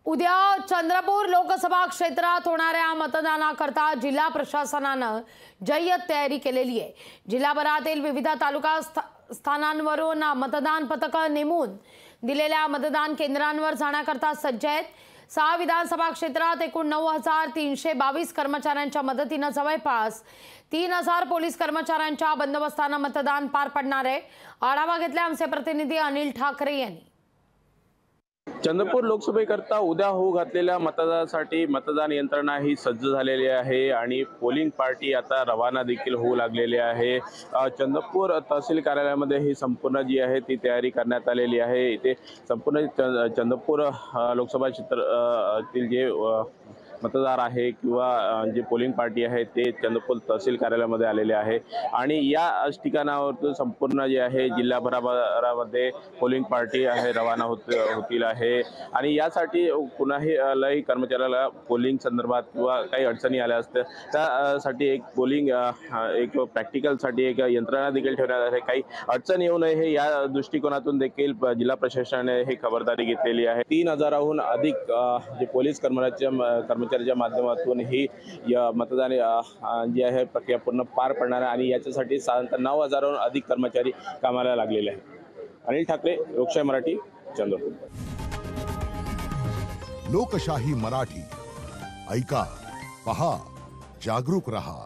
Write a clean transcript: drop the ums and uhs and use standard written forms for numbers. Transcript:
उद्या चंद्रपूर लोकसभा क्षेत्रात होणाऱ्या मतदानाकरता जिल्हा प्रशासनानं जय्यत तयारी केलेली आहे। जिल्हाभरातील विविध तालुका स्थानांवरून मतदान पथकं नेमून दिलेल्या मतदान केंद्रांवर जाण्याकरता सज्ज आहेत। 6 विधानसभा क्षेत्रात एकूण 9,322 कर्मचाऱ्यांच्या मदतीने जवळपास 3,000 पोलीस कर्मचाऱ्यांच्या बंदोबस्ताने मतदान पार पडणार आहे। आढावा घेतला आमचे प्रतिनिधी अनिल ठाकरे यांनी। चंद्रपूर लोकसभेकरता उद्या होऊ घातलेल्या मतदानासाठी मतदान यंत्रणा ही सज्ज झालेली आहे आणि पोलिंग पार्टी आता रवाना देखील होऊ लागलेली आहे। चंद्रपूर तहसील कार्यालयामध्ये ही संपूर्ण जी आहे ती तयारी करण्यात आलेली आहे। इथे संपूर्ण चंद्रपूर लोकसभा क्षेत्रातील जे मतदार आहे किंवा जे पोलिंग पार्टी आहे ते चंद्रपूर तहसील कार्यालयामध्ये आलेले आहे आणि या ठिकाणावर संपूर्ण जे आहे जिल्हाभरामध्ये पोलिंग पार्टी आहे रवाना होतील आहे आणि यासाठी कुणाही लई कर्मचाऱ्याला पोलिंग संदर्भात किंवा काही अडचणी आल्या असतील त्यासाठी एक पोलिंग एक प्रॅक्टिकलसाठी एक यंत्रणा देखील ठेवण्यात आहे। काही अडचण येऊ नये हे या दृष्टिकोनातून देखील जिल्हा प्रशासनाने हे खबरदारी घेतलेली आहे। 3,000हून अधिक जे पोलीस कर्मचाऱ्याच्या माध्यमातून ही मतदान जी आहे प्रक्रिया पूर्ण पार पडणार आहे आणि याच्यासाठी साधारणतः 9,000हून अधिक कर्मचारी कामाला लागलेले आहेत। अनिल ठाकरे, लोकशाही मराठी, चंद्रपूर। लोकशाही मराठी ऐका, पहा, जागरूक रहा।